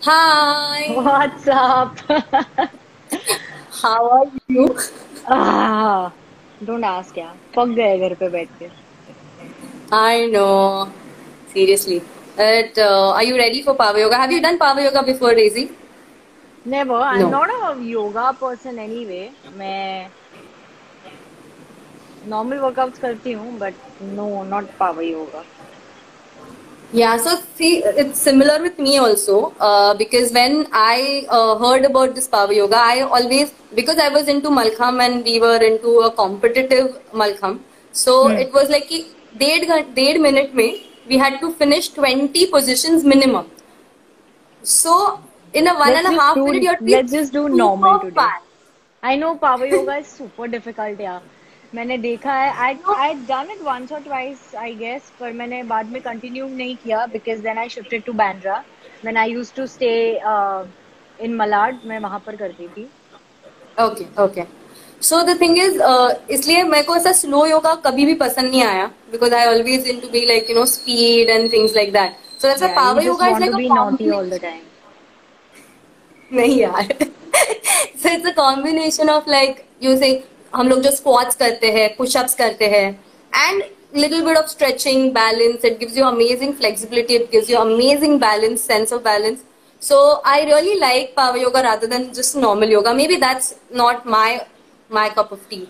Hi, What's up? how are you? Ah, don't ask यार, पक गए घर पे बैठ के। I know, seriously. But are you ready for power yoga? Have you done power yoga before, Daisy? Never, I'm No. not a yoga person anyway. मैं normal workouts करती हूँ, but no, not power yoga. Yeah, so see, it's similar with me also. Because when I heard about this power yoga, I always, because I was into Malkham and we were into a competitive Malkham. So hmm. it was like कि 1.5 minute में we had to finish 20 positions minimum. So in a one and Let's a just half do minute, you have to be let's just do normal super today. fast. I know power yoga is super difficult यार। मैंने देखा है, No, I done it once or twice I guess, पर मैंने बाद में continue नहीं किया because then I shifted to Bandra when I used to stay in Malad। मैं वहां पर करती थी। Okay okay so the thing is इसलिए मेरे को ऐसा स्लो योगा कभी भी पसंद नहीं आया because I always in to be like speed and things like that so that's why Yeah, you power just yoga is want to like a be naughty all the combination time. नहीं यार so it's a combination of like you say हम लोग जो squats करते हैं pushups करते हैं and little bit of stretching balance it gives you amazing flexibility it gives you amazing balance sense of balance so I really like power yoga rather than just normal yoga maybe that's not my cup of tea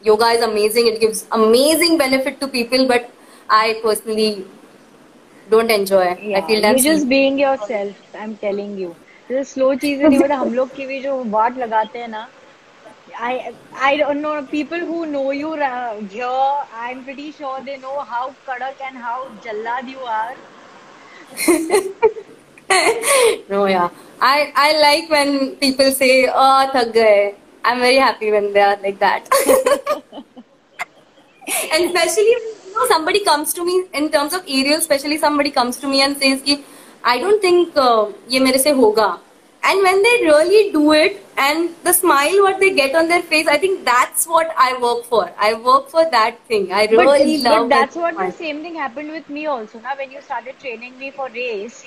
yoga is amazing it gives amazing benefit to people but I personally don't enjoy I Yeah, feel you're damn just sleepy being yourself. I'm telling you. जैसे slow चीजें नहीं, मतलब हम लोग की भी जो वाट लगाते हैं ना। I don't know people who know you here. I'm pretty sure they know how kadak and how jallad you are. No, yeah. I like when people say, "Oh, thak gaye." I'm very happy when they are like that. And especially somebody comes to me in terms of aerial, especially somebody comes to me and says कि I don't think ये मेरे से होगा. And when they really do it and the smile what they get on their face, I think that's what I work for. I work for that thing. I But really but love when that's they what the smile. same thing happened with me also ना, when you started training me for race.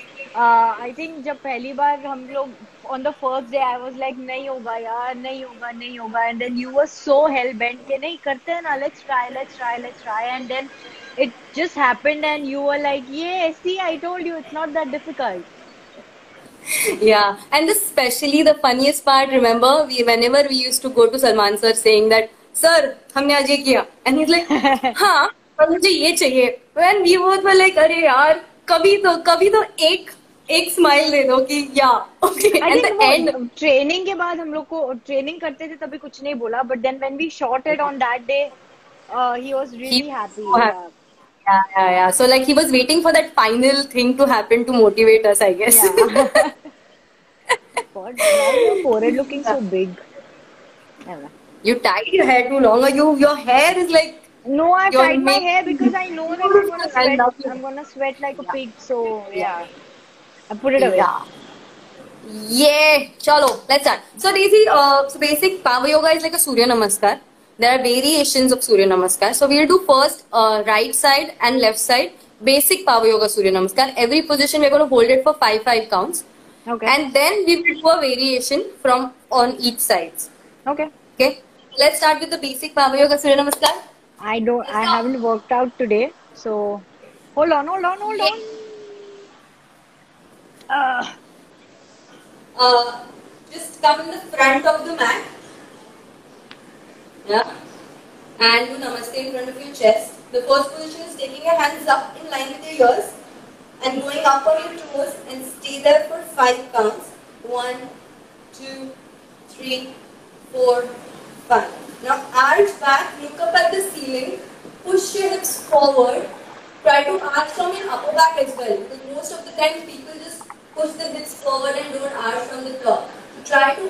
I think जब पहली बार हम लोग on the first day I was like नहीं होगा यार, नहीं होगा, नहीं होगा, and then you were so hell bent कि नहीं करते हैं ना, let's try, and then it just happened and you were like, yeah, see, I told you it's not that difficult. Yeah, and especially the funniest part, remember, whenever we used to go to Salman sir saying that, Sir, हमने आज ये किया. And he's like, हाँ, पर मुझे ये चाहिए. When we both were like, अरे यार, कभी तो एक स्माइल दे दो कि yeah, okay. I And think the वो end, ट्रेनिंग के बाद हम लोग को ट्रेनिंग करते थे तभी कुछ नहीं बोला, but then when we shot it on that day he was he really was happy. so happy. Yeah, yeah, yeah. So like he was waiting for that final thing to happen to motivate us, I guess. या God, why is your forehead looking so big? Never. You tied your hair too long, or your hair is like No, I you're tied my hair making because I know that beautiful. I love I'm it. gonna sweat like a Yeah, pig, so yeah, yeah, I put it away. yeah. Yeah, chalo, let's start. So Daisy, so basic power yoga is like a Surya Namaskar. There are variations of Surya Namaskar. So we'll do first right side and left side. Basic power yoga Surya Namaskar. Every position we're going to hold it for five counts, Okay. and then we will do a variation from on each sides. Okay. Okay. Let's start with the basic power yoga Surya Namaskar. I haven't worked out today, so hold Yeah. on. Uh, Uh, just come in the front of the mat. Yeah. And do namaste in front of your chest. The first position is taking your hands up in line with your ears and going up on your toes and stay there for 5 counts. 1, 2, 3, 4, 5. Now arch back, look up at the ceiling, push your hips forward. Try to arch from your upper back as well because most of the time people just push the hips forward and don't arch from the top. Try to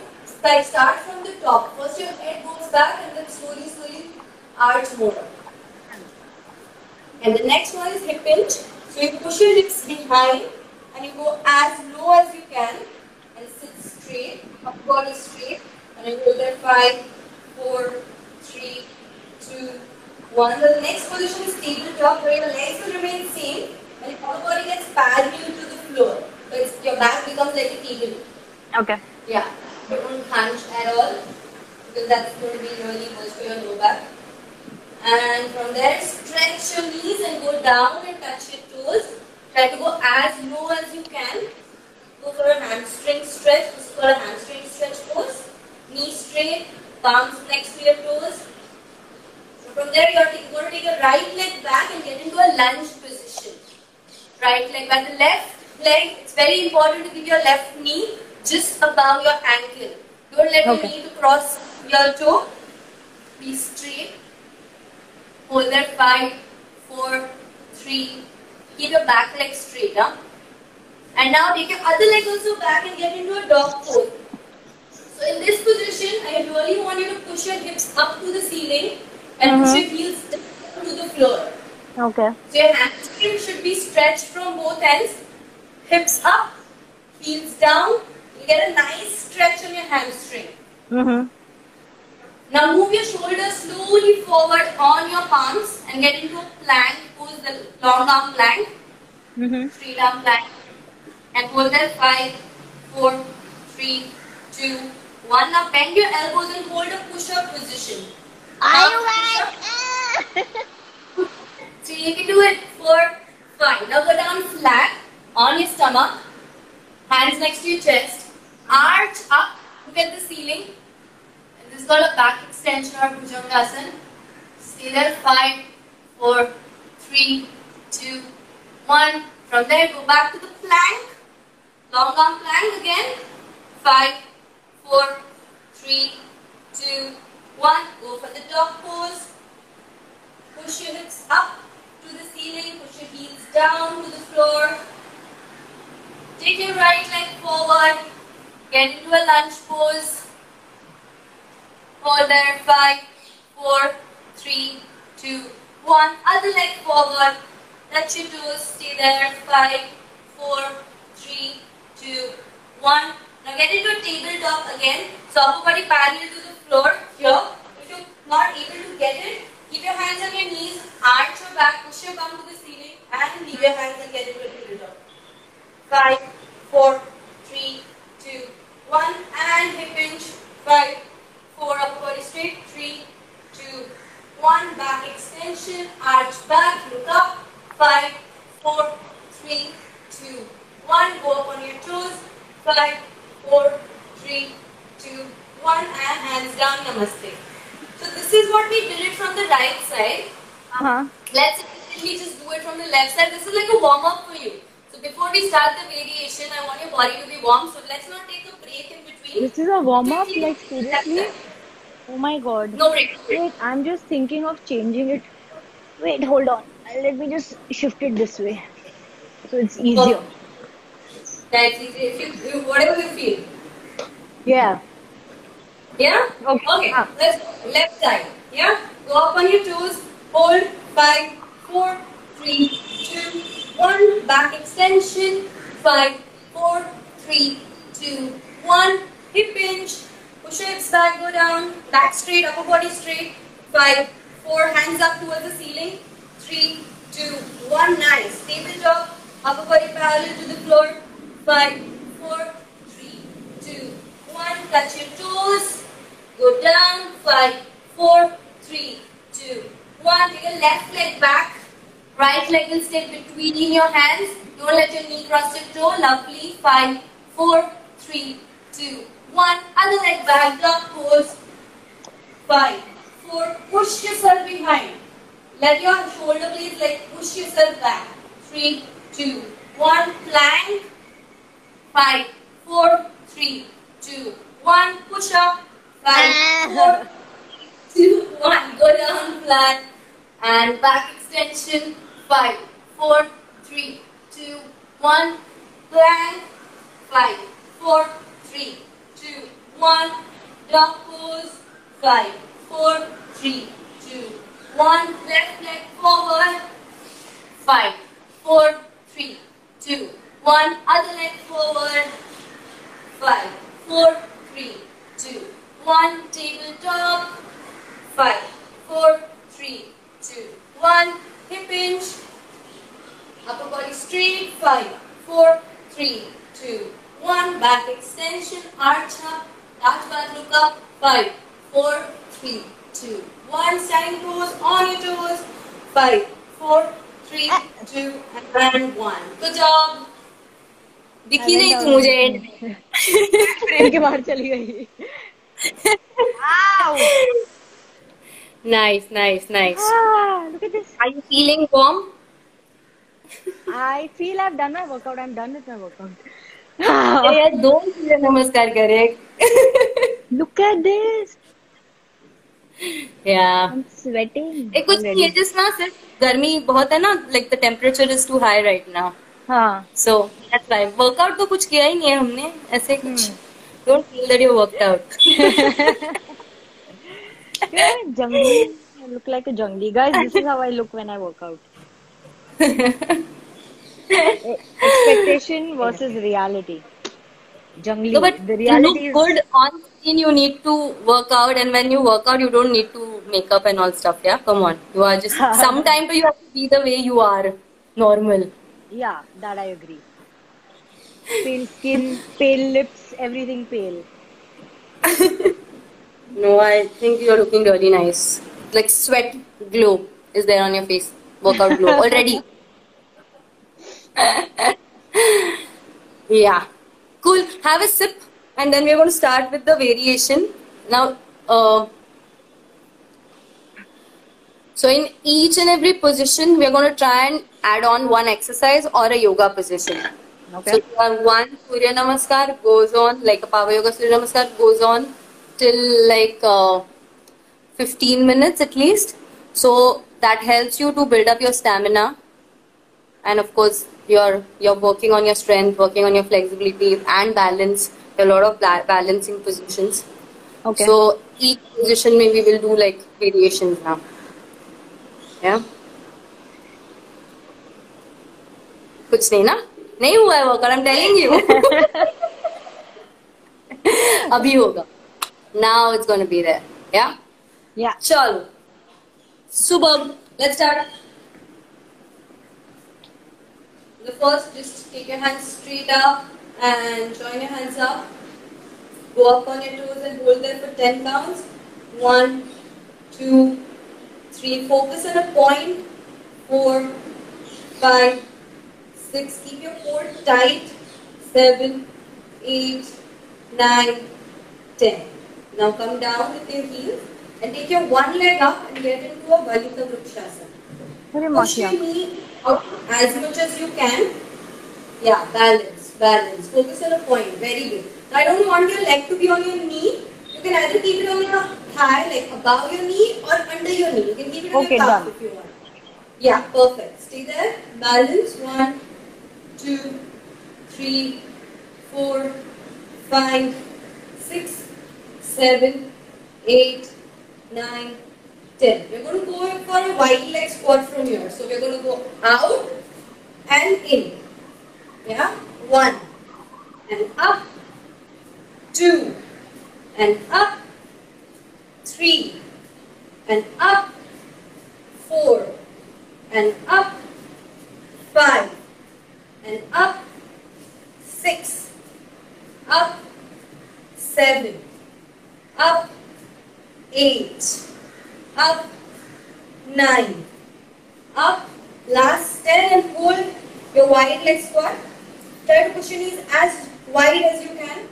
start from the top. First your head goes back and then slowly arch more. And the next one is hip hinge. So you push your hips behind and you go as low as you can and sit straight, upward is straight, and you hold there 5, 4, 3, 2, 1. The next position is tabletop where your legs will remain same and your upper body gets parallel to the floor. But your back becomes like a table. Okay. Yeah. Don't hunch at all because that's going to be really worse for your lower back. And from there, stretch your knees and go down and touch your toes. Try to go as low as you can. Go for a hamstring stretch. This is called a hamstring stretch pose. Knees straight, palms next to your toes. So from there, you're going to take a right leg back and get into a lunge position. Right leg back. The left leg, it's very important to keep your left knee just above your ankle. Don't let your knee to cross your toe. Be straight. Hold there, 5, 4, 3. Keep your back leg straight. Huh? And now take your other leg also back and get into a dog pose. So in this position, I really want you to push your hips up to the ceiling and push your heels down to the floor. Okay. So your hamstring should be stretched from both ends. Hips up, heels down. You get a nice stretch on your hamstring. Now move your shoulders slowly forward on your palms and get into a plank pose, the long arm plank, straight arm plank. And hold there, 5, 4, 3, 2, 1. Now bend your elbows and hold a push-up position. So you can do it for 5. Now go down flat on your stomach, hands next to your chest, arch up, look at the ceiling. And this is called a back extension or Bhujangasana. Stay there, 5, 4, 3, 2, 1. From there, go back to the plank. Long arm plank again. 5, 4, 3, 2, 1. Go for the dog pose. Push your hips up to the ceiling. Push your heels down to the floor. Take your right leg forward. Get into a lunge pose. Hold there. 5, 4, 3, 2, 1. Other leg forward. Touch your toes. Stay there. 5, 4, 3, 2, 1. Now get into a tabletop again. So upper body parallel to the floor here. If you're not able to get it, keep your hands on your knees, arch your back, push your bum to the ceiling, and leave your hands and get into a tabletop. 5, 4, 3, 2, 1, and hip hinge. 5, 4, upper body straight. 3, 2, 1, back extension, arch back, look up. 5, 4, 3, 2, 1, go up on your toes. 5, 4, 3, 2, 1, and hands down, namaste. So this is what we did it from the right side. Let's immediately just do it from the left side. This is like a warm up for you. So before we start the variation, I want your body to be warm. So let's not take a break in between. This is a warm up, like seriously? Oh my god. No break. Wait, I'm just thinking of changing it. Wait, hold on. Let me just shift it this way. So it's easier. That's easy. If you whatever you feel. Yeah. Yeah? Okay. Let's go. Left side. Yeah? Go up on your toes. Hold. 5, 4, 3, 2, 1. Back extension. 5, 4, 3, 2, 1. Hip hinge. Push your hips back. Go down. Back straight. Upper body straight. 5, 4. Hands up towards the ceiling. 3, 2, 1. Nice. Tabletop. Upper body parallel to the floor. 5, 4, 3, 2, 1. Touch your toes. Go down. 5, 4, 3, 2, 1. Take a left leg back. Right leg will stay between your hands. Don't let your knee cross your toe. Lovely. 5, 4, 3, 2, 1. Other leg back. Dog pose. 5, 4. Push yourself behind. Let your shoulder blades like push yourself back. 3, 2, 1. Plank. 5, 4, 3, 2, 1. Push up. 5, 4, 2, 1. Go down flat. And back extension. 5, 4, 3, 2, 1. Plank. 5, 4, 3, 2, 1. Dog pose. 5, 4, 3, 2, 1. Left leg forward. 5, 4, 3, 2, 1. Other leg forward. 5, 4, 3, 2, 1. Tabletop. 5, 4, 3, 2, 1. Hip hinge. Upper body straight. 5, 4, 3, 2, 1. Back extension, arch up, arch back, look up. 5, 4, 3, 2, 1. Standing pose on your toes. 5, 4, 3, 2, and 1. Good job. दिखी नहीं तू मुझे and frame के बाहर चली गई. Ow! Nice. Look at this. Are you feeling warm? I feel I've done my workout. I'm done with my workout. यार 2 सूर्य नमस्कार करे. Look at this. Yeah. I'm sweating. एक कुछ ये जिस ना सिर्फ गर्मी बहुत है ना, like the temperature is too high right now. हाँ. So that's why workout तो कुछ किया ही नहीं है हमने ऐसे कुछ. Don't feel that you worked out. Jungli. I look like a jungli. Guys, this is how I look when I work out. Expectation versus reality. Jungli. No, but the to reality look is good on screen, you need to work out, and when you work out, you don't need to make up and all stuff. Yeah, come on. You are just sometime you have to be the way you are, normal. Yeah, that I agree. Pale skin, pale lips, everything pale. No, I think you're looking really nice. Like sweat glow is there on your face. Workout glow already. Yeah. Cool. Have a sip, and then we're going to start with the variation. Now, so in each and every position, we're going to try and add on one exercise or a yoga position. Okay. So you have one Surya Namaskar goes on, like a Power Yoga Surya Namaskar goes on till like 15 minutes at least. So that helps you to build up your stamina, and of course you're working on your strength, working on your flexibility and balance. There are a lot of balancing positions. Okay. So each position maybe we'll do like variations now. Yeah. कुछ नहीं ना, नहीं हुआ है workout. I'm telling you. अभी होगा. Now it's gonna be there. Yeah. Yeah. चलो. Superb. Let's start. The first, just take your hands straight up and join your hands up. Go up on your toes and hold there for 10 counts. 1, 2, 3. Focus on a point. 4, 5, 6. Keep your core tight. 7, 8, 9, 10. Now come down with your heels and take your one leg up and get into a Baddha Vrikshasana. Push your knee out as much as you can. Yeah, balance. Focus on a point. Very good. Now I don't want your leg to be on your knee. You can either keep it on your thigh, like above your knee, or under your knee. You can keep it on your calf if you want. Yeah, perfect. Stay there. Balance. 1, 2, 3, 4, 5, 6, 7, 8, 9, 10. We're going to go for a wide leg squat from here. So we're going to go out and in. Yeah? 1 and up. 2 and up. 3 and up. 4 and up. 5 and up. 6 up. 7 up. 8 up. 9 up. Last 10 and hold your wide leg squat. Try to push your knees as wide as you can.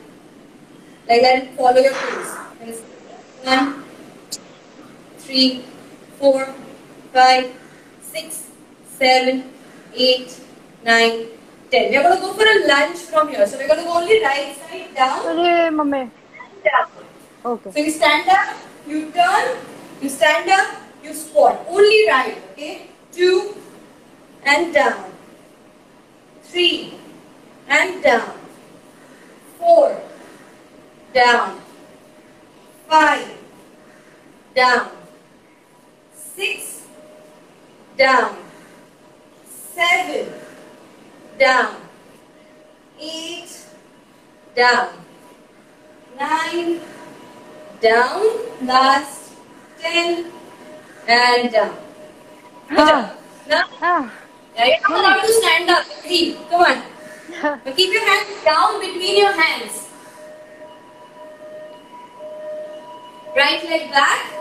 Like that, follow your toes. 1, 2, 3, 4, 5, 6, 7, 8, 9, 10. We're going to go for a lunge from here. So we're going to go only right side down. Hey, mummy. Down. Okay. So you stand up, you turn, you stand up, you squat. Only right, okay? 2 and down. 3 and down. 4 down. 5 down. 6 down. 7 down. 8 down. 9 down. Last 10 and down. Good job. Now, Ah. you're not allowed to stand up. 3. Come on. Now keep your hands down between your hands. Right leg back,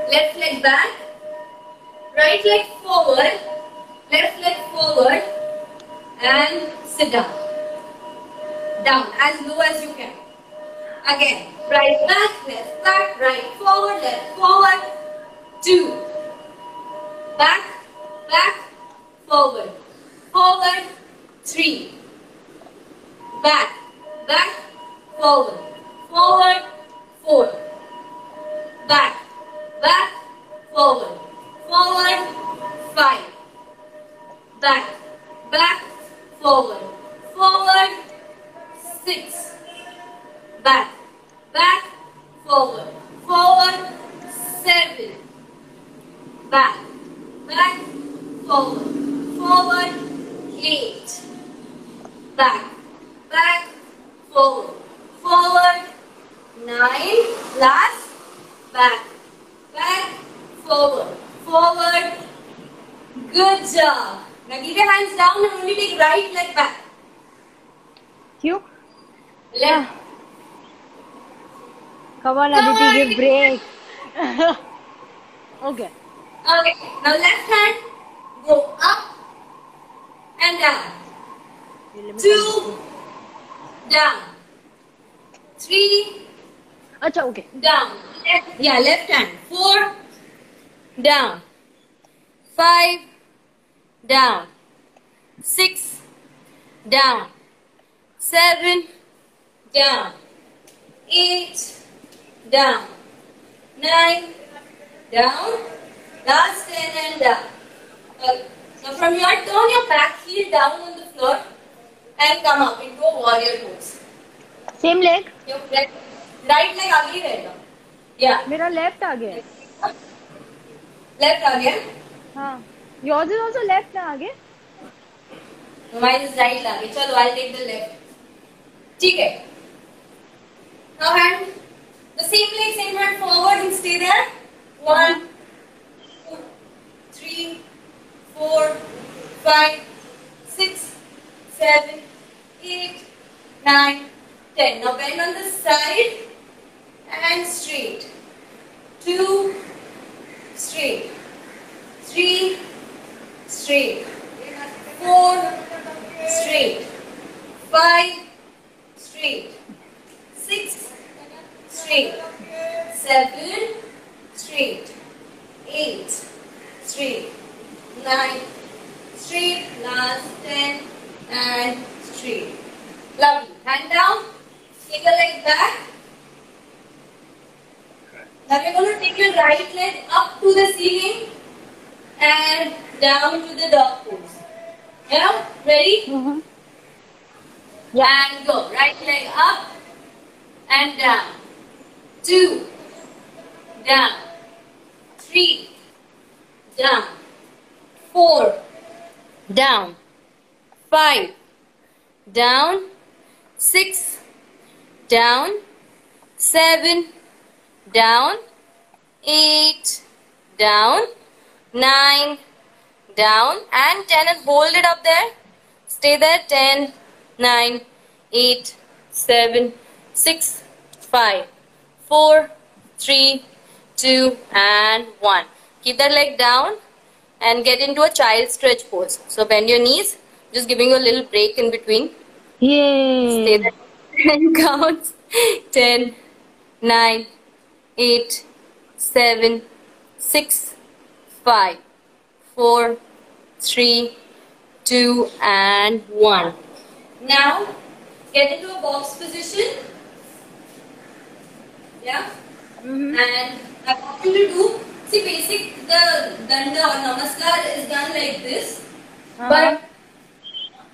left leg back, right leg forward, left leg forward, and sit down. Down as low as you can. Again, right back, right forward, 2. Back, forward, 3. Back, forward, 4. Back, forward, 5. Back, forward, 6. Back, forward, 7. Back, forward, 8. Back, forward, 9. Last, back, forward. Good job. Now keep your hands down and only take right leg back. You? Left. Come on, Aditi, give break. Okay. Okay. Now left hand, go up and down. 2, down. 3, Acha, okay. down. Left hand. 4, down. 5, down. 6, down. 7, down. 8, down. 9, down. Last 10 and down. Okay. Now from here, turn your back heel down on the floor and come up into a warrior pose. Same leg? Your right leg आगे ही रहेगा. Yeah. मेरा left आ गया. Left आ गया. हाँ. Yours is also left ना आगे? Mine is right आगे. चलो, I'll take the left. ठीक है. Now hand the same leg, same hand forward and stay there. 1, 2, 3, 4, 5, 6, 7, 8, 9, 10. Now bend on the side and straight. 2, straight. 3, straight. 4, straight. 5, straight. 6, straight. 7, straight. 8, straight. 9, straight. Last 10 and straight. Lovely. Hand down. Take the leg back. Now we're going to take your right leg up to the ceiling and down to the dog pose. Yeah? Ready? Mm-hmm. Yeah. And go. Right leg up and down. 2, down. 3, down. 4, down. 5, down. 6, down. 7, down. 8, down. 9, down. And 10 and hold it up there. Stay there. 10, 9, 8, 7, 6, 5, 4, 3, 2 and 1. Keep that leg down and get into a child stretch pose. So bend your knees, just giving you a little break in between. Yay! Stay there. 10 counts. 10, 9, 8, 7, 6, 5, 4, 3, 2 and 1. Now get into a box position. Yeah. Mm-hmm. And I want you to do, see, basic the danda or namaskar is done like this. But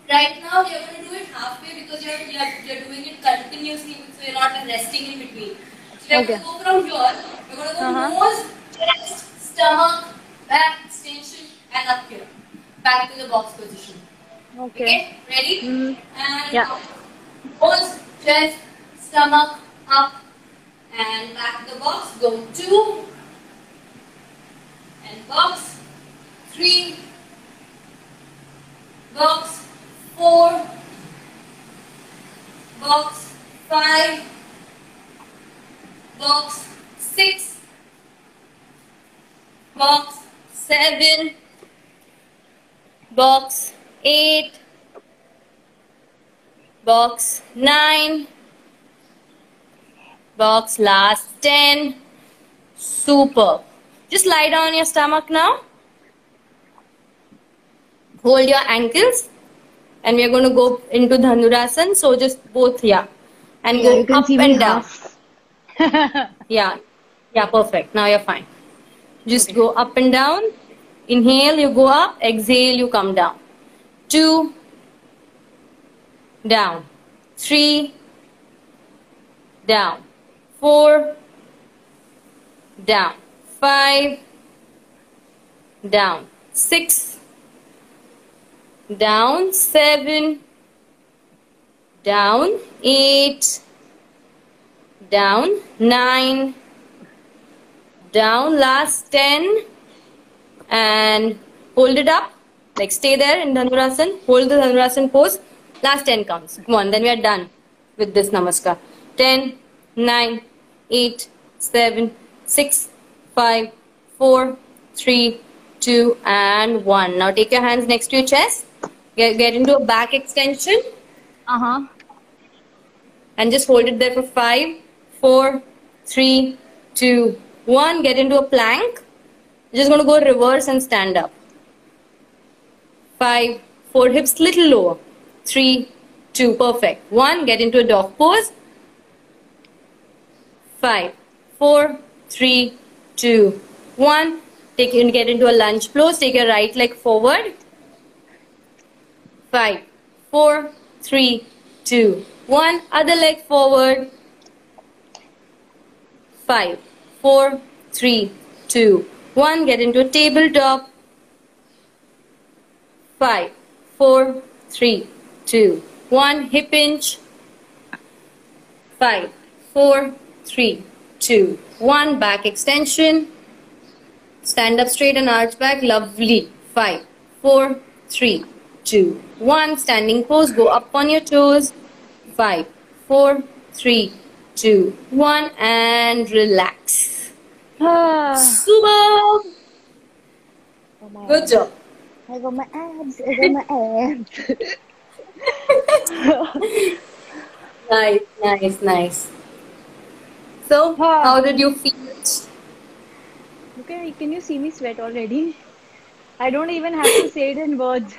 right now we are going to do it halfway because you're doing it continuously, so you're not resting in between. So you're going to go from here. You're going to go nose, chest, stomach, back extension, and up here. Back to the box position. Okay. Ready? And nose, chest, stomach, up, and back to the box. Go 2 and box 3, box 4, box 5, box 6, box 7, box 8, box 9, box last 10. Super. Just lie down on your stomach now. Hold your ankles. And we are going to go into Dhanurasana. So just both, yeah. And Yeah, you go can up see me and down. half. Yeah. Yeah, perfect. Now you're fine. Just Okay. go up and down. Inhale, you go up. Exhale, you come down. 2, down. 3, down. 4, down. 5, down. 6, down. 7, down. 8, down. 9, down. Last 10. And hold it up. Like stay there in Dhanurasana. Hold the Dhanurasana pose. Last 10 counts. Come on, then we are done with this namaskar. 10, 9, 8, 7, 6, 5, 4, 3, 2, and 1. Now take your hands next to your chest. Get into a back extension. And just hold it there for 5, 4, 3, 2, 1. Get into a plank. You're just going to go reverse and stand up. 5, 4, hips little lower. 3, 2, perfect. 1, get into a dog pose. 5, 4, 3, 2, 1. Get into a lunge pose. Take your right leg forward. 5, 4, 3, 2, 1. Other leg forward. 5, 4, 3, 2, 1. Get into a tabletop. 5, 4, 3, 2, 1. Hip hinge. 5, 4, 3, 2, 1. Back extension. Stand up straight and arch back. Lovely. 5, 4, 3, 2, 1. Standing pose. Go up on your toes. 5, 4, 3, 2, 1. And relax. Super. Good job. I got my abs. I got my abs. Nice, nice, nice. So, how did you feel? Okay, can you see me sweat already? I don't even have to say it in words.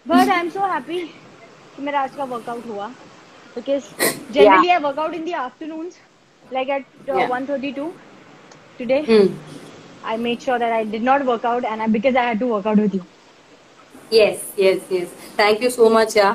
But I'm so happy कि मेरा आज का workout हुआ. Because generally I work out in the afternoons, like at 1:32. Today, I made sure that I did not work out, and because I had to work out with you. Yes, yes, yes. Thank you so much, yeah.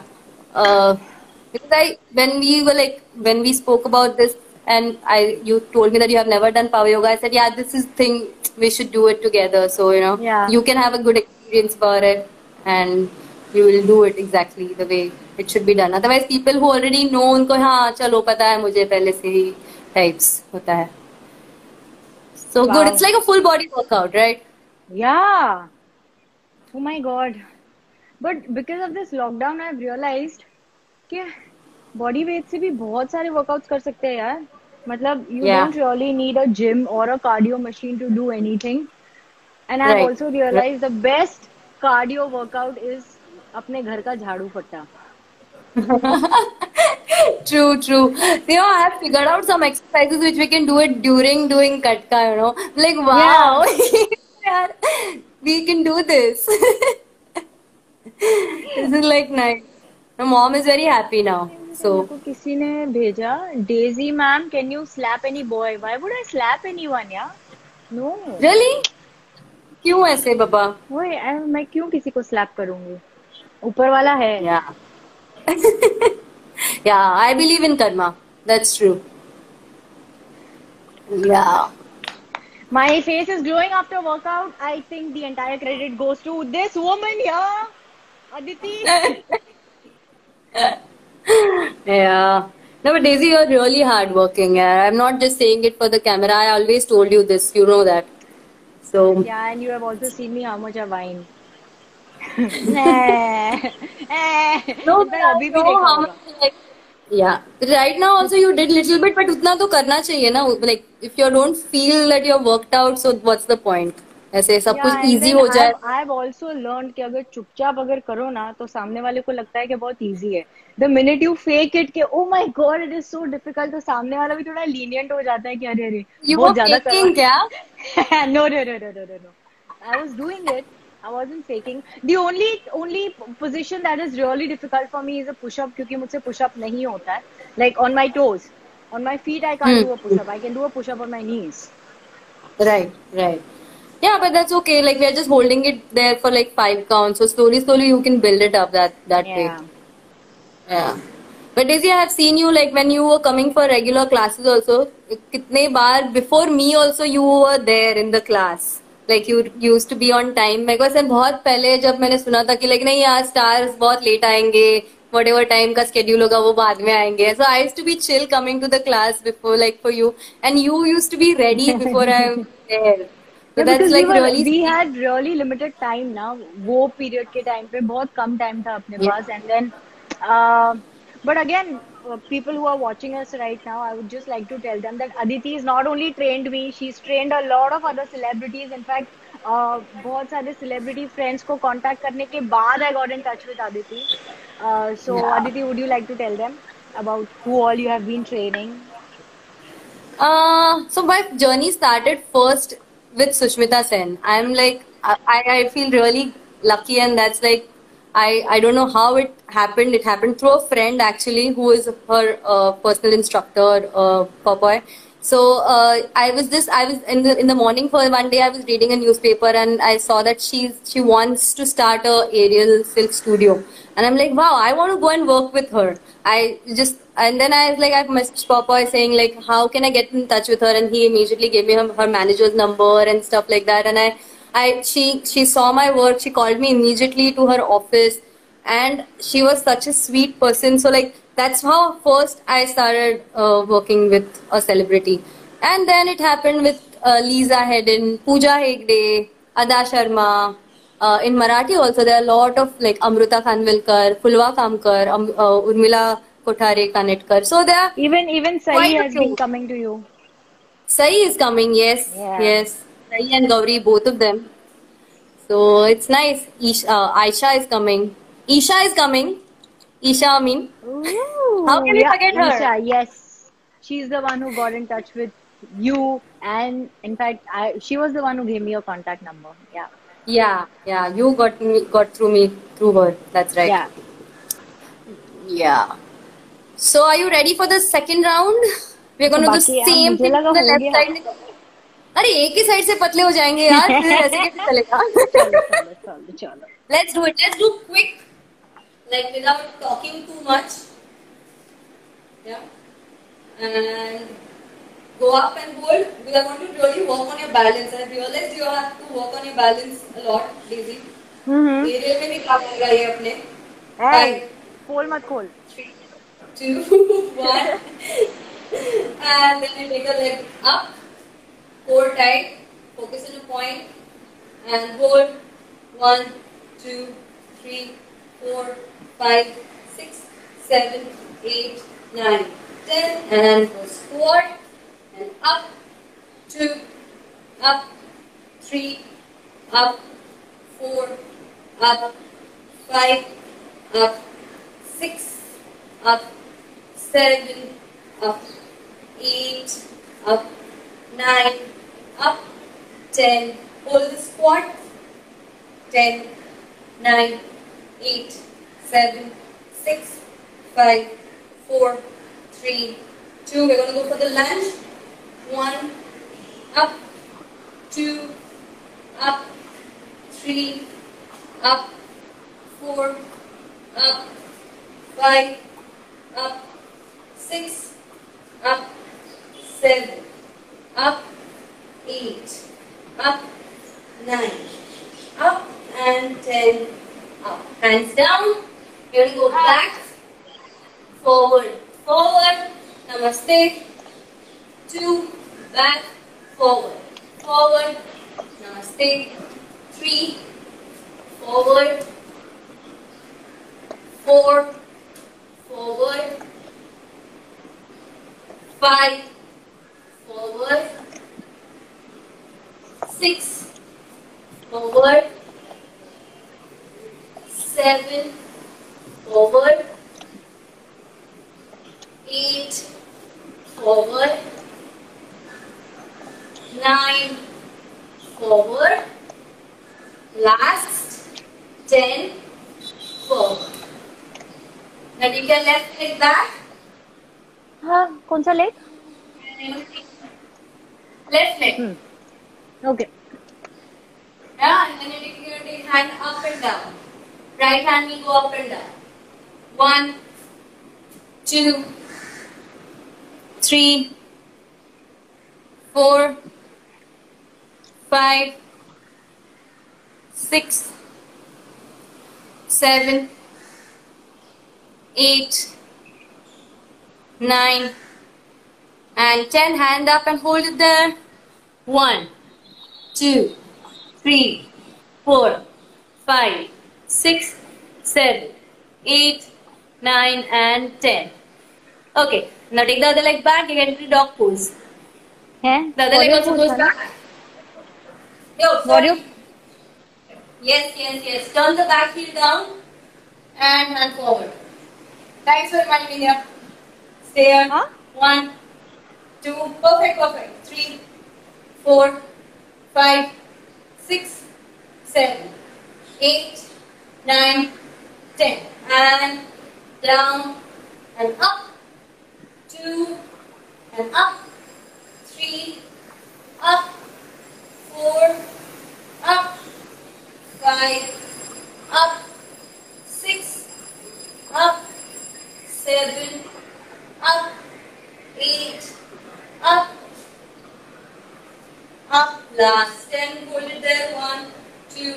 Because when we spoke about this, and you told me that you have never done power yoga. I said, yeah, this is thing we should do it together. So you can have a good experience about it, and you will do it exactly the way it should be done. Otherwise, people who already know, उनको हाँ चलो पता है मुझे पहले से ही types होता है. So good. It's like a full body workout, right? Yeah. Oh my God. But because of this lockdown, I've realized कि body weight से भी बहुत सारे workouts कर सकते हैं यार. मतलब you don't really need a gym or a cardio machine to do anything. And I've also realized the best cardio workout is अपने घर का झाड़ू फट्टा. True, true. I have figured out some exercises which we can do it during doing katka, Like, wow. We can do this. This is like nice. My mom is very happy now. So. मेरे को किसी ने भेजा, Daisy ma'am, can you slap any boy? Why would I slap anyone, yeah? No. Really? क्यों ऐसे बाबा? ओए, मैं क्यों किसी को slap करूंगी? ऊपर वाला है. Yeah. Yeah, I believe in karma. That's true. Yeah. My face is glowing after workout. I think the entire credit goes to this woman here, Aditi. Yeah. No, but Daisy, you're really hardworking. Yeah. I'm not just saying it for the camera. I always told you this. You know that. So. Yeah, and you have also seen me how much I whine. No, but I know how much, Yeah. Right now also you did little bit, but उतना तो करना चाहिए ना. Like if you don't feel that you're worked out, so what's the point? ऐसे सब कुछ Yeah, and easy then हो जाए. I've also learned कि अगर चुपचाप अगर करो ना तो सामने वाले को लगता है कि बहुत इजी है. The minute you fake it कि oh my god it is so difficult, तो सामने वाला भी थोड़ा lenient हो जाता है कि अरे अरे You बहुत were ज्यादा करवा. faking क्या? No, no, no, no, no, no, no. I was doing it. I wasn't faking. The only position that is really difficult for me is a push up क्योंकि मुझसे push up नहीं होता है. Like on my toes, on my feet I can't do a push up. I can do a push up on my knees. Right, right. Yeah, but that's okay. Like we are just holding it there for like 5 counts. So slowly, slowly you can build it up that way. Yeah. Yeah. But Daisy, I have seen you like when you were coming for regular classes also. कितने बार before me also you were there in the class. Like you used to be on time. मेरे को ऐसे बहुत पहले जब मैंने सुना था कि like नहीं यार stars बहुत late आएंगे. Whatever time का schedule होगा वो बाद में आएंगे. So I used to be chill coming to the class before like for you, and you used to be ready before I was there. So Yeah, that's because like really we sweet. had really limited time ना वो period के time पे बहुत कम time था अपने Yeah. Pass and then uh, but again people who are watching us right now I would just like to tell them that Aditi is not only trained me, she's trained a lot of other celebrities. In fact बहुत सारे celebrity friends को contact करने के बाद I got in touch with Aditi. So Yeah. Aditi, would you like to tell them about who all you have been training? So my journey started first with Sushmita Sen. I'm like, I feel really lucky, and that's like, I don't know how it happened. It happened through a friend actually, who is her personal instructor, Popoy. So I was in the morning for one day. I was reading a newspaper and I saw that she wants to start a aerial silk studio, and I'm like, wow, I want to go and work with her. I just and then I was like, I messaged Papa saying like, how can I get in touch with her? And he immediately gave me her manager's number and stuff like that. And she saw my work. She called me immediately to her office, and she was such a sweet person. So like that's how first I started working with a celebrity, and then it happened with Lisa Hedden, Pooja Hegde, Ada Sharma. In Marathi also there are a lot of like Amruta Khanvilkar, Fulwa Kamkar, Urmila Kothare Kanetkar. So there are Even Sahi quite a has been few. coming to you. Sai is coming, yes, Yeah. yes. Sai and Gauri, both of them. So it's nice. Aisha is coming. Isha is coming. Isha Amin. How Ooh, can we yeah, forget her? Isha, yes. She's the one who got in touch with you, and in fact, she was the one who gave me your contact number. Yeah, Yeah, yeah. You got through me through her. That's right. yeah. Yeah. So are you ready for the second round? We're अच्छा gonna do बाकी यार same मुझे thing लगा from the हो left गया. side. अरे एक ही side से पतले हो जाएंगे यार, फिर ऐसे कैसे चलेगा? चलो चलो चलो चलो. Let's do it. Let's do quick, like without talking too much. Yeah. And go up and hold. Because I want to really work on your balance. I realized you have to work on your balance a lot, Daisy. Aerial में भी काम होगा ये अपने. Hey, 5, खोल मत खोल. 3, 2, 1. And then you take a leg up. Hold tight. Focus on a point. And hold. 1, 2, 3, 4, 5, 6, 7, 8, 9, 10. And go squat. And up. 2, up. 3, up. 4, up. 5, up. 6, up. 7, up. 8, up. 9, up. 10. Hold the squat. 10, 9, 8, 7, 6, 5, 4, 3, 2. We're going to go for the lunge. 1, up. 2, up. 3, up. 4, up. 5, up. 6, up. 7, up. 8, up. 9, up. And 10, up. Hands down. You're going to go back, forward, forward. Namaste. 2, back, forward, forward. Namaste. 3, forward, 4, forward, 5, forward, 6, forward, 7, forward, 8, forward, 9, forward, last, 10, forward. Now take your left leg back. हाँ, कौन सा leg? Left leg. Okay. Yeah, and then you're going to take hand up and down. Right hand will go up and down. 1, 2, 3, 4, 5, 6, 7, 8, 9, and 10. Hand up and hold it there. 1, 2, 3, 4, 5, 6, 7, 8, 9, and 10. Okay, now take the other leg back. You get into dog pose. है? The other leg also goes back. Yo, sorry. Yes. Turn the back heel down and hand forward. Thanks for reminding me here. Stay here. Huh? 1, 2, perfect. 3, 4, 5, 6, 7, 8, 9, 10. And down and up. 2 and up. 3, up. 4, up. 5, up. 6, up. 7, up. 8, up. Up. Last 10. Hold it there. 1, 2,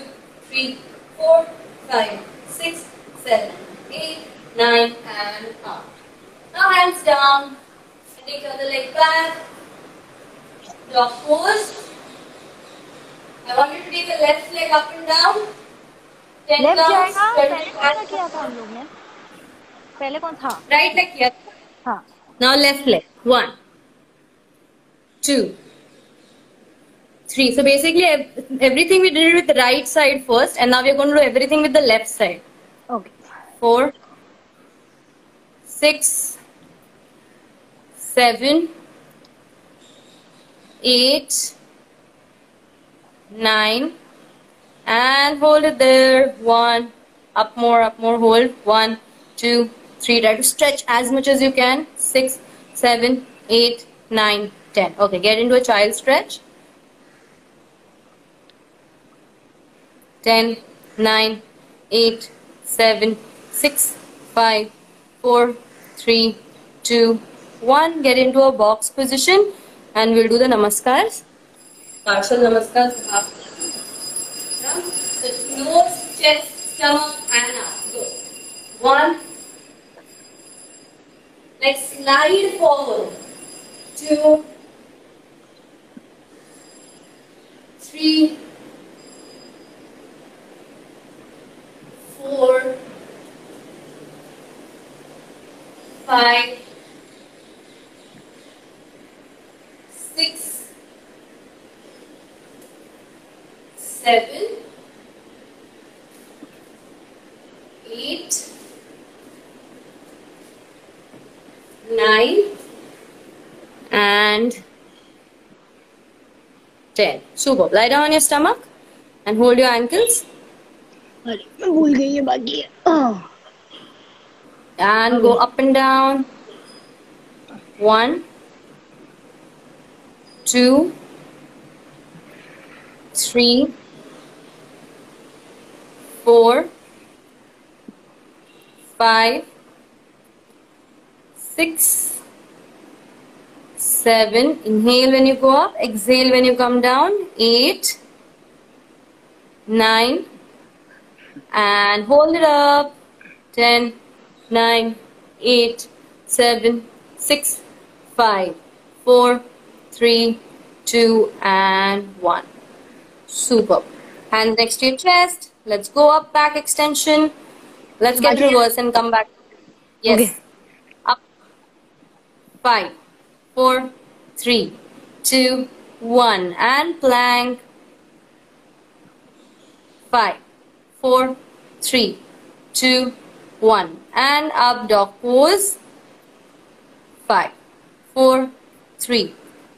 3, 4, 5, 6, 7, 8, 9, and up. Now hands down. And take the other leg back. Dog pose. I want you to take the left leg up and down. 10 left counts. जाएगा. 20 पहले कौन सा किया था हम लोग ने? पहले कौन था? Right leg here. हाँ. Now left leg. 1, 2, 3. So basically everything we did it with the right side first, and now we're going to do everything with the left side. Okay. 4, 6, 7, 8, 9, and hold it there. 1, up more, hold. 1, 2, 3. Try to stretch as much as you can. 6, 7, 8, 9, 10. Okay, get into a child stretch. 10, 9, 8, 7, 6, 5, 4, 3, 2, 1. Get into a box position and we'll do the namaskars. Partial namaskars. So nose, chest, stomach, and up. Go. 1. Let's slide forward. 2, 3, 4, 5, 6, 7, 8, 9, and 10. Super. Lie down on your stomach and hold your ankles. अरे मैं भूल गई ये बाकी है. And go up and down. 1, 2, 3, 4, 5, 6, 7. Inhale when you go up, exhale when you come down. 8, 9, and hold it up. 10, 9, 8, 7, 6, 5, 4, 3, 2, and 1. Super. Hand next to your chest. Let's go up, back extension. Let's get reverse and come back. Yes. Okay. Up. 5, 4, 3, 2, 1. And plank. 5, 4, 3, 2, 1. And up dog pose. 5, 4, 3,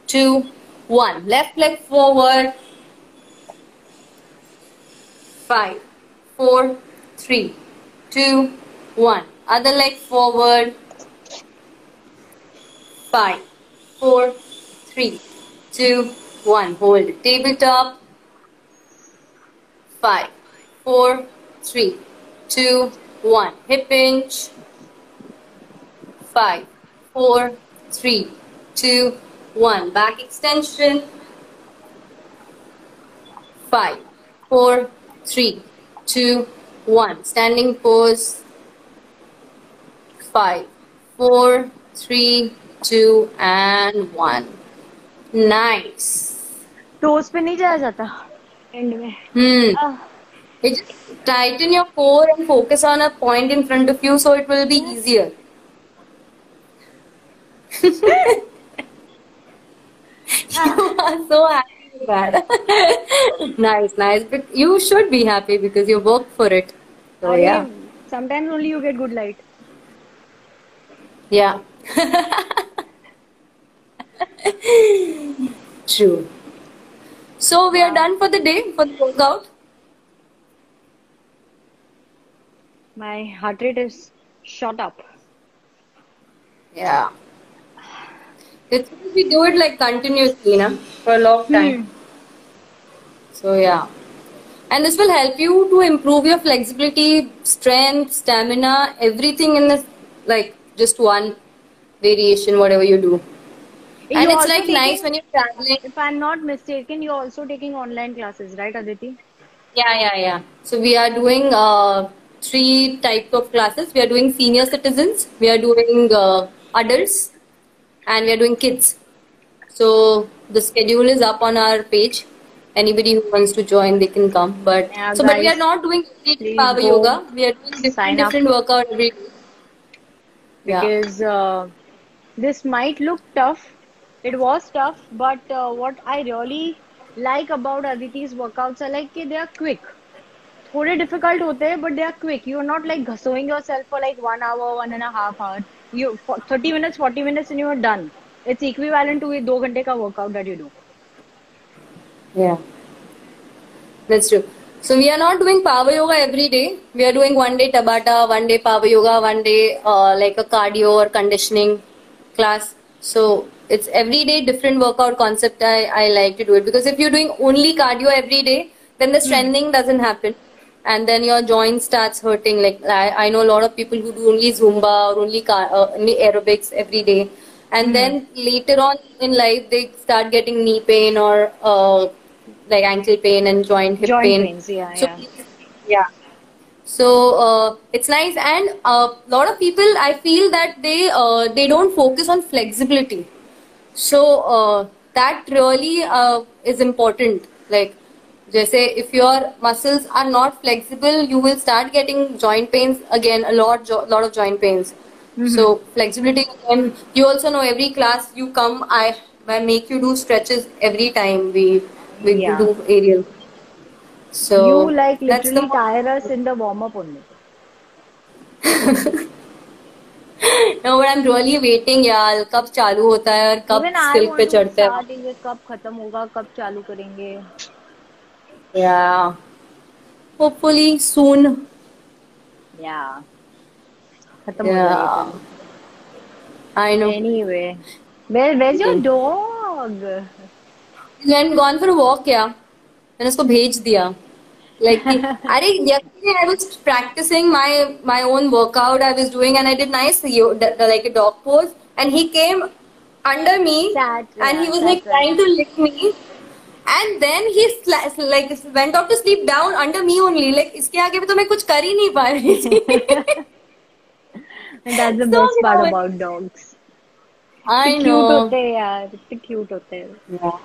2, 1. Left leg forward. 5, 4, 3, 2, 1. Other leg forward. 5, 4, 3, 2, 1. Hold tabletop. 5, 4, 3, 2, 1. Hip hinge. 5, 4, 3, 2, 1. Back extension. 5, 4, 3, 2, 1. Standing pose. 5, 4, 3, 2, and 1. Nice. Toast पे नहीं जाया जाता and में Hmm. You just tighten your core and focus on a point in front of you so it will be easier. You are so happy with that. Nice, nice. But you should be happy because you worked for it. So yeah. अरे sometimes only you get good light. Yeah. True. So we are done for the day for the workout. My heart rate is shot up. Yeah. It's we do it like continuously, na, for a long time. So yeah. And this will help you to improve your flexibility, strength, stamina, everything in this, like just one variation, whatever you do. And You're it's also like nice taking, when you're traveling. if I'm not mistaken, you're also taking online classes, right, Aditi? Yeah. So we are doing three types of classes. We are doing senior citizens, we are doing adults, and we are doing kids. So the schedule is up on our page. Anybody who wants to join, they can come. But Yeah, but we are guys, not doing every day please power go yoga. We are doing sign up different workout every day. Yeah. because this might look tough. It was tough, but what I really like about Aditi's workouts are like कि they are quick. थोड़े difficult होते हैं, but they are quick. You're not like घसोing yourself for like 1 hour, 1.5 hours. You for 30 minutes, 40 minutes, and you are done. It's equivalent to a 2 घंटे का workout that you do. Yeah. That's true. So we are not doing power yoga every day. We are doing one day Tabata, one day power yoga, one day like a cardio or conditioning class. So it's every day different workout concept. I like to do it because if you're doing only cardio every day, then the strengthening doesn't happen. And then your joint starts hurting. Like I know a lot of people who do only Zumba or only aerobics every day. And then later on in life, they start getting knee pain or like ankle pain and hip Joint pain. pains, yeah, So yeah. yeah. So it's nice, and a lot of people I feel that they don't focus on flexibility. So that really is important. Like, जैसे if your muscles are not flexible, you will start getting joint pains again. Lot of joint pains. So flexibility. And you also know every class you come, I make you do stretches every time we Yeah. do aerial. You So like that's the literally tire us in the warm up only. no, but I'm really waiting यार कब चालू होता है और कब Even I silk पे want to चढ़ते हैं. start ये कब खत्म होगा, कब चालू करेंगे. Yeah, hopefully soon. Yeah. खत्म हो जाए ये Yeah, कल. I know. Anyway, where's your dog? He went gone for a walk यार. मैंने उसको भेज दिया. Like कि अरे yesterday I was practicing my own workout I was doing and I did nice like a dog pose and he came under me Sat, and he yeah, was sat like trying right. to lick me and then he like went off to sleep down under me only like इसके आगे भी तो मैं कुछ कर ही नहीं पा रही थी. And that's the So best part yeah, about dogs. I इतने cute know. होते हैं यार, इतने cute होते हैं. Yeah.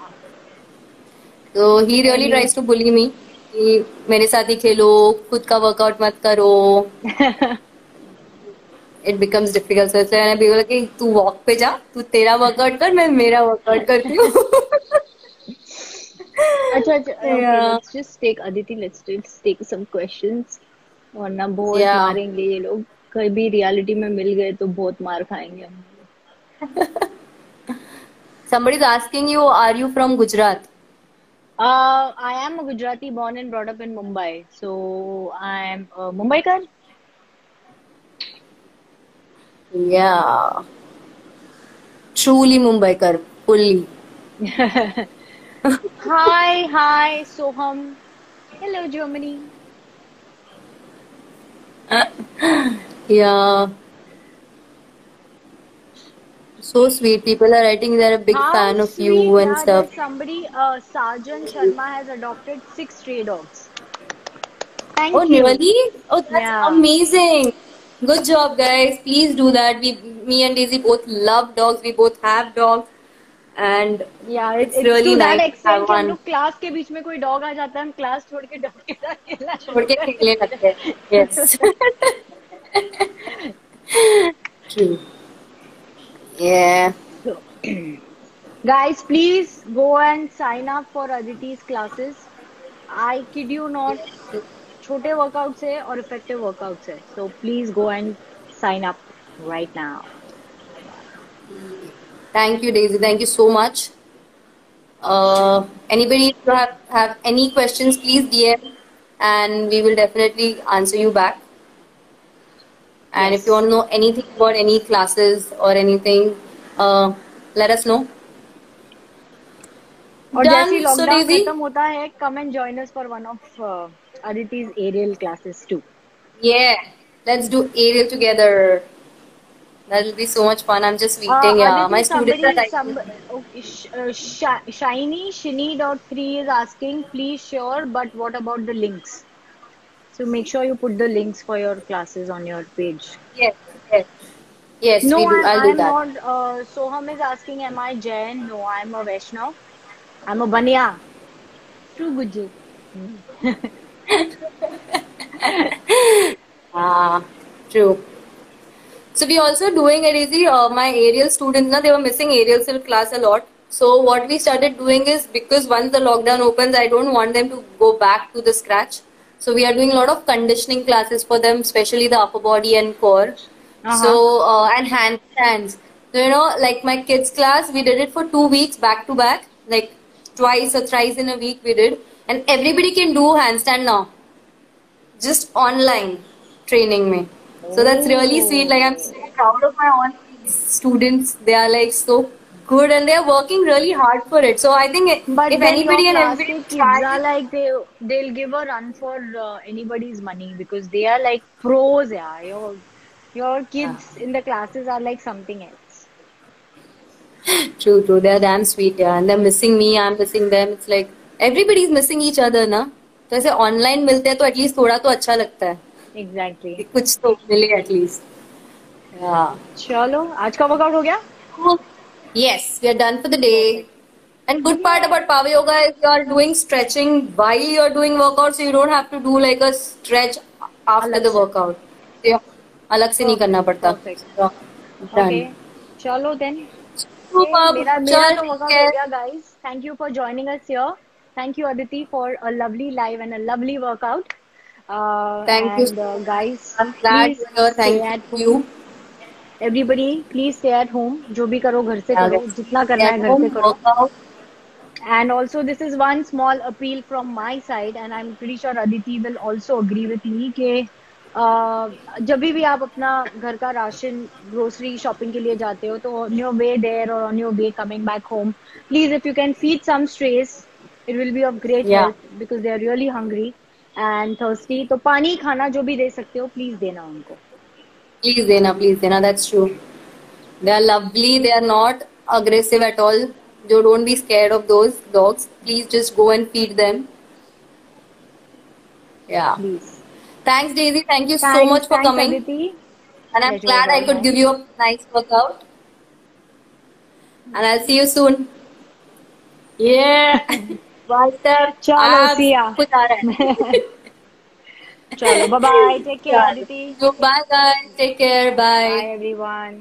So he really Anyway. tries to bully me कि मेरे साथ ही खेलो खुद का वर्कआउट मत करो. it becomes difficult. So इसलिए मैंने बोला कि तू walk पे जा, तू तेरा workout कर, मैं मेरा workout करती हूँ. अच्छा अच्छा, okay, Yeah, let's just take some questions. वरना बहुत yeah. मारेंगे ये लोग. कभी रियलिटी में मिल गए तो बहुत मार खाएंगे हम. Somebody's asking you, are you from Gujarat? I am a Gujarati born and brought up in Mumbai. So I am a Mumbaikar. Yeah, truly Mumbaikar, fully. Hi, Soham. Hello, Germany. Yeah, so sweet. People are writing they're a big How fan of you sweet, and yeah. stuff. There's somebody, Sajan Sharma has adopted 6 stray dogs. Oh, Thank you. really? Oh, that's Yeah. amazing. Good job, guys. Please do that. Me and Daisy both love dogs. We both have dogs, and Yeah, it's it's really to that nice to have extent कि हम one. लोग class के बीच में कोई dog आ जाता है, हम class छोड़ के डॉग के साथ खेलना छोड़ शुरू के कर खेलने देते लगते हैं. Yes. हैं. True. Yeah. So, guys, please go and sign up for Aditi's classes. I kid you not, छोटे workouts है और effective workouts है. So please go and sign up right now. Thank you, Daisy. Thank you so much. Anybody if you have any questions, please DM and we will definitely answer you back. And if you want Yes. to know anything about any classes or anything, let us know. और जैसे ही Done. So lockdown Daisy, खत्म होता है, come and join us for one of Aditi's aerial classes too. yeah, let's do aerial together. That'll be so much fun. I'm just waiting. Yeah, my Aditi, students are somebody, writing. some okay, Shiny Shini.3 is asking, please sure, but what about the links? So make sure you put the links for your classes on your page. Yes, yes, yes. We No, do. I'll do I'm that. not. Soham is asking, am I Jain? No, I'm a Vaishnav. I'm a Banya. True Guju. Ah, true. So we also doing it easy. My aerial students, na, they were missing aerial silk class a lot. So what we started doing is because once the lockdown opens, I don't want them to go back to the scratch. So we are doing a lot of conditioning classes for them, especially the upper body and core. Uh-huh. So and handstands. So like my kids class, we did it for 2 weeks back to back, like twice or thrice in a week we did, and everybody can do handstand now just online training me. So that's really sweet. Like I'm so Oh. proud of my all these students. They are like so good and they are working really hard for it. So I think But if when your anybody and class everybody ke kids are tries, like they'll give a run for anybody's money because they are like pros, yeah. Your yeah, kids in the classes are like something else. true, true. They are damn sweet, yeah. And they're missing me. I'm missing them. It's like everybody's missing each other, ना. तो ऐसे online मिलते हैं तो at least थोड़ा तो अच्छा लगता है कि Exactly. कुछ तो मिले एटलीस्ट. Yeah. चलो आज का वर्कआउट हो गया. Cool. Yes, we are done for the day. Perfect. And good part Yeah. about Power Yoga is you are doing stretching while you are doing workout, so you don't have to do like a stretch after अलग the से. workout. So, अलग से नहीं करना Perfect. पड़ता. Perfect. So, done. Okay. चलो then. Okay, Superb. मेरा चल तो ठीक वर्कआउट हो है. गया, guys. Thank you for joining us here. Thank you, Aditi, for a lovely live and a lovely workout. Thank you And so much. guys, I'm glad please you're here. stay Thank at home. you. Everybody, please stay at home. जो भी करो घर से Yeah, करो, guys. जितना Stay करना at है घर से home, करो. work out. And also, this is one small appeal from my side, and I'm pretty sure Aditi will also agree with me कि जब भी आप अपना घर का राशन ग्रोसरी शॉपिंग के लिए जाते हो तो on your way there or on your way coming back home, please if you can feed some strays, it will be of great Yeah. help because they are really hungry and thirsty. तो पानी खाना जो भी दे सकते हो please देना उनको. Please, Dena, that's true. They are lovely. They are not aggressive at all. So don't be scared of those dogs. Please just go and feed them. Yeah. Please. Thanks, Daisy. Thank you so much for Thanks, coming. Aditi. And I'm Pleasure was glad I all could give mine. you a nice workout. And I'll see you soon. Yeah. Bicep, चलो abs, see ya. सब कुछ आ रहा है. चलो, bye bye, take care चलो, Aditi. so bye guys, take care, bye. Bye everyone.